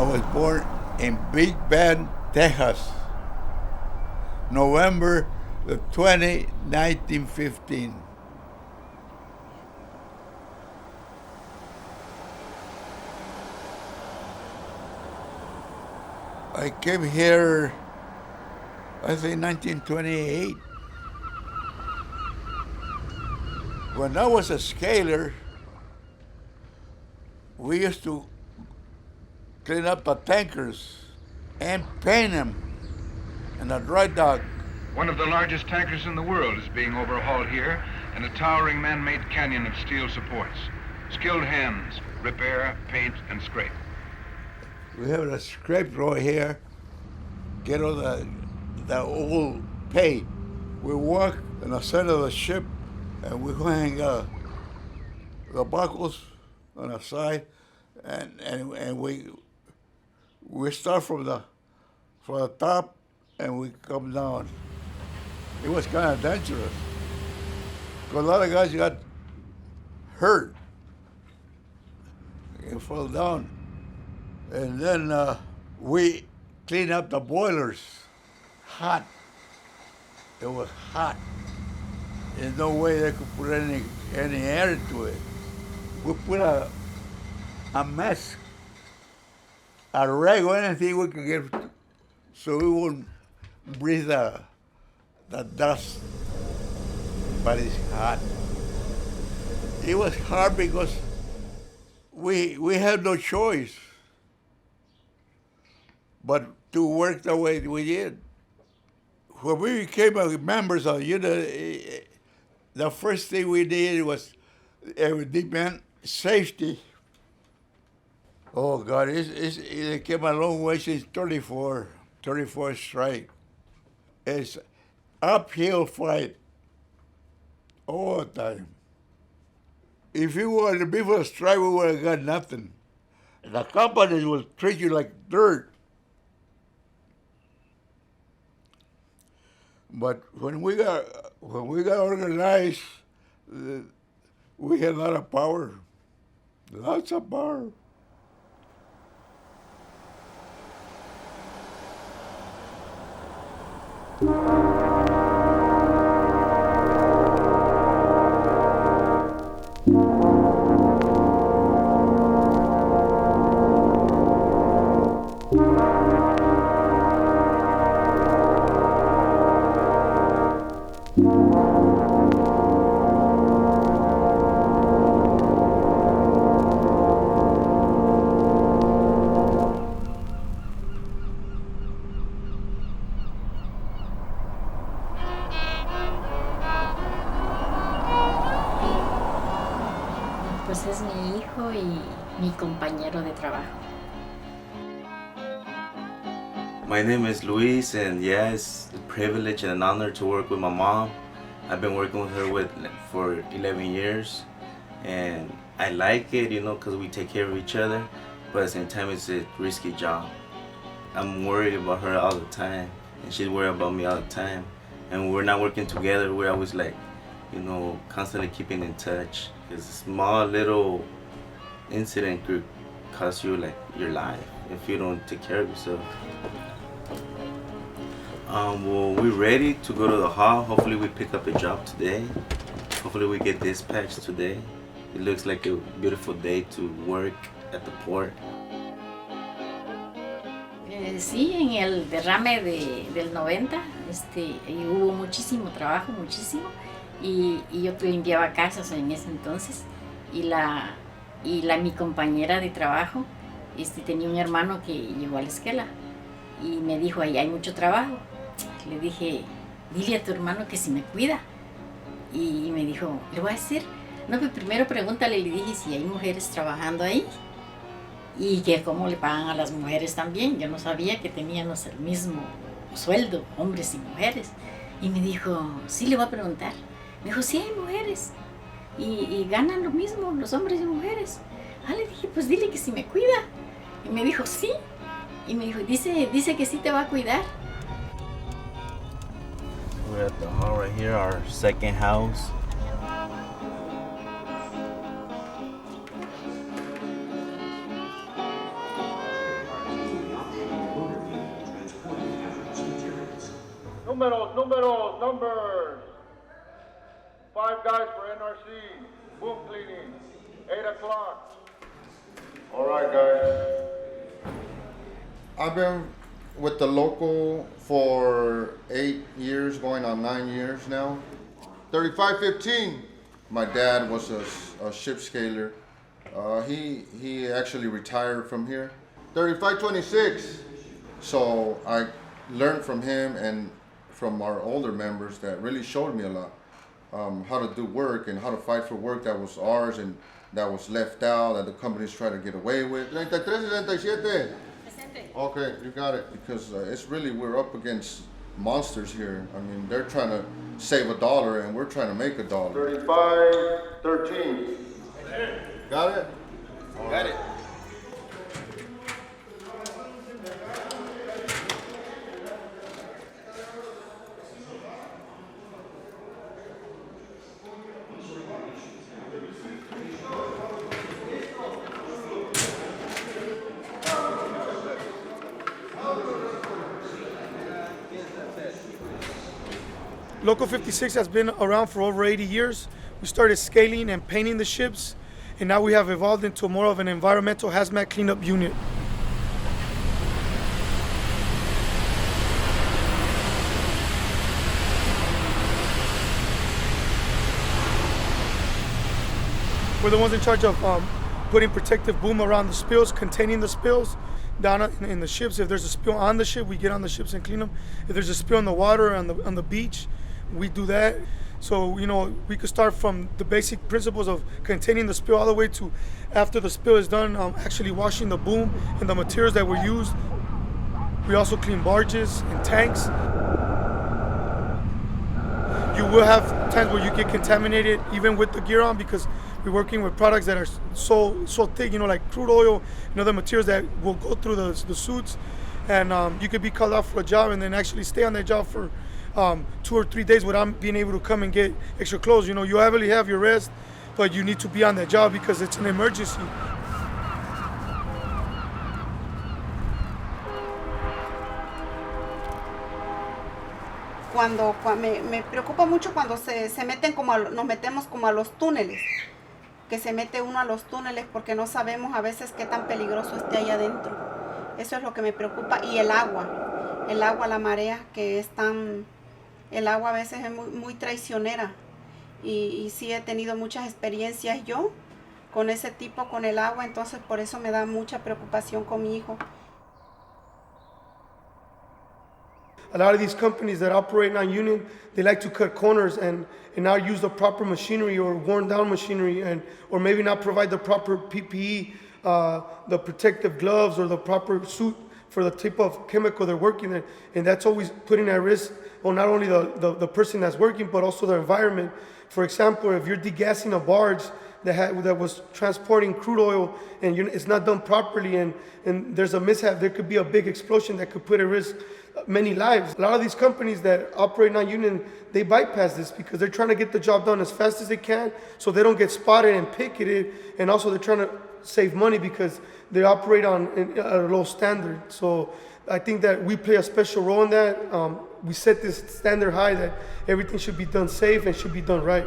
was born in Big Bend, Texas, November the 20, 1915. I came here, I think 1928. When I was a scaler, we used to clean up the tankers and paint them in a dry dock. One of the largest tankers in the world is being overhauled here in a towering man-made canyon of steel supports. Skilled hands repair, paint, and scrape. We have a scrape right here, get all the old paint. We walk in the center of the ship and we hang the buckles on the side, and we start from the top and we come down. It was kind of dangerous because a lot of guys got hurt and fell down. And then we cleaned up the boilers. Hot. It was hot. There's no way they could put any air into it. We put a mask, a rag or anything we could get so we wouldn't breathe the dust. But it's hot. It was hard because we had no choice but to work the way we did. When we became members of the first thing we did was demand safety. Oh God, it came a long way since 34 strike. It's uphill fight all the time. If you wanted to be for a strike, we would have got nothing. The companies will treat you like dirt. But when we got organized, we had a lot of power, lots of power. Pues es mi hijo y mi compañero de trabajo. My name is Luis, and yeah, it's a privilege and an honor to work with my mom. I've been working with her for 11 years, and I like it, because we take care of each other, but at the same time, it's a risky job. I'm worried about her all the time, and she's worried about me all the time. And when we're not working together, we're always constantly keeping in touch. Because a small little incident could cost you your life if you don't take care of yourself. Well, we're ready to go to the hall. Hopefully we pick up a job today. Hopefully we get dispatched today. It looks like a beautiful day to work at the port. Sí, en el derrame del 90 hubo muchísimo trabajo, muchísimo. Y yo limpiaba casas en ese entonces. Mi compañera de trabajo tenía un hermano que llegó a la escuela y me dijo, ahí hay mucho trabajo. Le dije, dile a tu hermano que si me cuida. Y me dijo, le voy a decir, no, pero primero pregúntale, le dije si hay mujeres trabajando ahí y que cómo le pagan a las mujeres también. Yo no sabía que teníamos el mismo sueldo, hombres y mujeres. Y me dijo, sí, le voy a preguntar. Me dijo, sí hay mujeres y ganan lo mismo los hombres y mujeres. Le dije, pues dile que si me cuida. Y me dijo, sí. Y me dijo, dice que sí te va a cuidar. We're at the hall right here, our second house. Numbers. 5 guys for NRC. Boom cleaning. 8 o'clock. All right, guys. I've been with the local for 8 years, going on 9 years now. 3515. My dad was a shipscaler. He actually retired from here. 3526. So I learned from him and from our older members that really showed me a lot. How to do work and how to fight for work that was ours and that was left out, that the companies try to get away with. 33-37. Okay, you got it. Because it's really, we're up against monsters here. I mean, they're trying to save $1 and we're trying to make $1. 35-13. Got it? Got it. Local 56 has been around for over 80 years. We started scaling and painting the ships, and now we have evolved into more of an environmental hazmat cleanup unit. We're the ones in charge of putting protective boom around the spills, containing the spills down in the ships. If there's a spill on the ship, we get on the ships and clean them. If there's a spill in the water on the beach, we do that. So, you know, we could start from the basic principles of containing the spill all the way to after the spill is done, actually washing the boom and the materials that were used. We also clean barges and tanks. You will have times where you get contaminated even with the gear on because we're working with products that are so thick, you know, like crude oil and other materials that will go through the suits. And you could be called out for a job and then actually stay on that job for 2 or 3 days without being able to come and get extra clothes. You know, you heavily have your rest, but you need to be on that job because it's an emergency. Me preocupa mucho cuando se meten nos metemos como a los túneles, que se mete uno a los túneles porque no sabemos a veces qué tan peligroso esté ahí adentro. Eso es lo que me preocupa. Y el agua, la marea, que es tan... El agua a veces es muy traicionera y sí he tenido muchas experiencias yo con ese tipo, con el agua, entonces por eso me da mucha preocupación con mi hijo. A lot of these companies that operate non-union, they like to cut corners and not use the proper machinery or worn down machinery or maybe not provide the proper PPE, the protective gloves or the proper suit for the type of chemical they're working in, and that's always putting at risk not only the person that's working but also the environment. For example, if you're degassing a barge that was transporting crude oil and it's not done properly and there's a mishap, there could be a big explosion that could put at risk many lives. A lot of these companies that operate non-union, they bypass this because they're trying to get the job done as fast as they can so they don't get spotted and picketed, and also they're trying to save money because they operate at a low standard. So I think that we play a special role in that. We set this standard high that everything should be done safe and should be done right.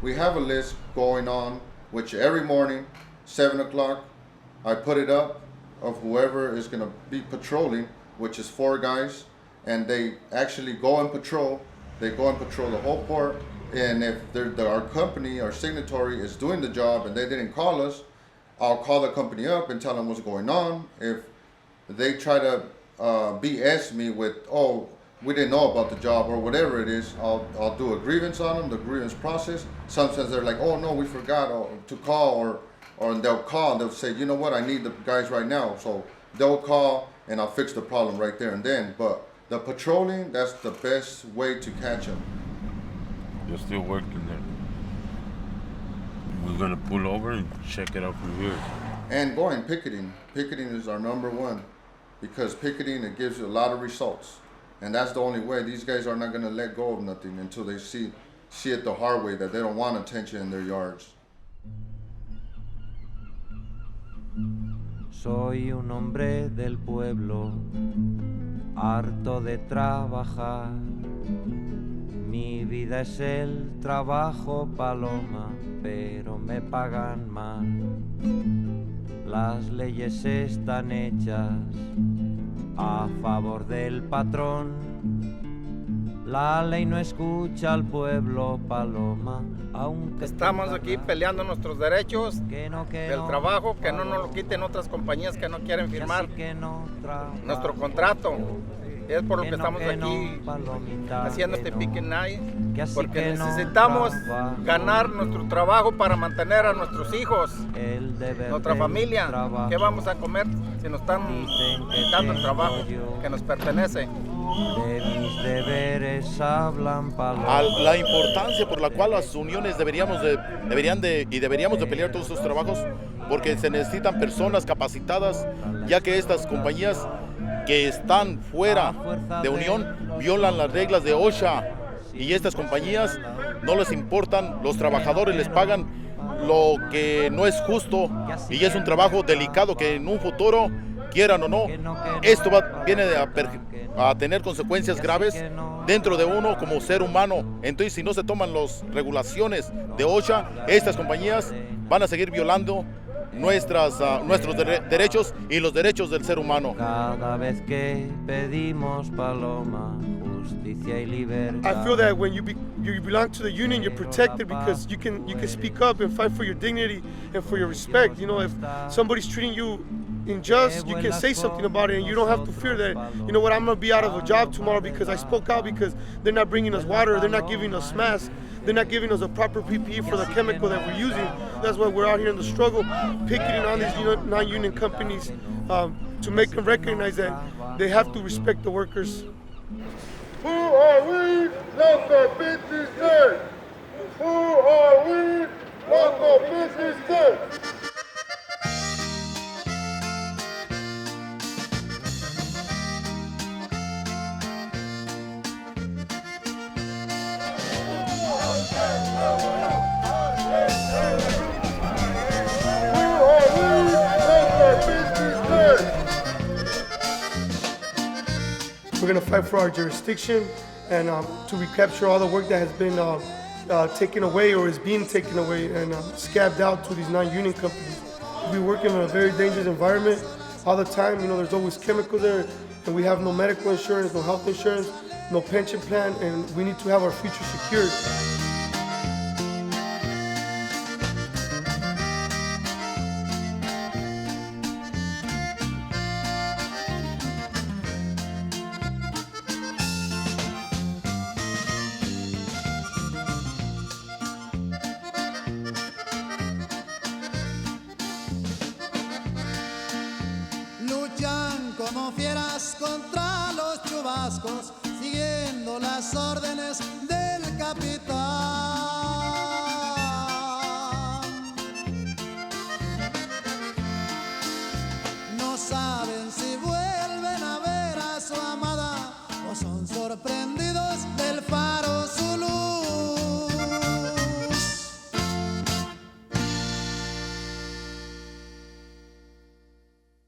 We have a list going on, which every morning, 7 o'clock, I put it up of whoever is going to be patrolling, which is 4 guys, and they actually go and patrol. They go and patrol the whole port, and if our company, our signatory, is doing the job and they didn't call us, I'll call the company up and tell them what's going on. If they try to BS me with, oh, we didn't know about the job or whatever it is, I'll do a grievance on them, the grievance process. Sometimes they're like, oh no, we forgot to call, or they'll call and they'll say, you know what, I need the guys right now. So they'll call and I'll fix the problem right there and then. But the patrolling, that's the best way to catch them. They're still working there. We're gonna pull over and check it out from here. And going picketing. Picketing is our number one because picketing, it gives you a lot of results. And that's the only way. These guys are not gonna let go of nothing until they see it the hard way, that they don't want attention in their yards. Soy un hombre del pueblo, harto de trabajar. Mi vida es el trabajo, paloma, pero me pagan mal. Las leyes están hechas a favor del patrón. La ley no escucha al pueblo, paloma, aunque estamos aquí peleando nuestros derechos del trabajo, que no nos lo quiten otras compañías que no quieren firmar nuestro contrato. Es por lo que estamos aquí haciendo este Pique Night, porque necesitamos ganar nuestro trabajo para mantener a nuestros hijos, nuestra familia. ¿Qué vamos a comer si nos están quitando el trabajo que nos pertenece? De mis deberes hablan paloma. A la importancia por la cual las uniones deberíamos de pelear todos estos trabajos, porque se necesitan personas capacitadas, ya que estas compañías que están fuera de unión violan las reglas de OSHA, y estas compañías no les importan, los trabajadores les pagan lo que no es justo, y es un trabajo delicado que en un futuro, quieran o no, esto viene a tener consecuencias graves dentro de uno como ser humano. Entonces, si no se toman las regulaciones de OSHA, estas compañías van a seguir violando nuestros derechos y los derechos del ser humano. Cada vez que pedimos paloma, justicia y libertad. I feel that when you belong to the union, you're protected because you can speak up and fight for your dignity and for your respect. You know, if somebody's treating you unjust, you can say something about it, and you don't have to fear that, you know what, I'm gonna be out of a job tomorrow because I spoke out, because they're not bringing us water, they're not giving us masks, they're not giving us a proper PPE for the chemical that we're using. That's why we're out here in the struggle, picketing on these non-union companies to make them recognize that they have to respect the workers. Who are we? Local businessmen. Who are we? Local businessmen. We're going to fight for our jurisdiction and to recapture all the work that has been taken away or is being taken away and scabbed out to these non-union companies. We work in a very dangerous environment all the time. You know, there's always chemicals there, and we have no medical insurance, no health insurance, no pension plan, and we need to have our future secured. Luchan como fieras contra los chubascos, siguiendo las órdenes del capitán.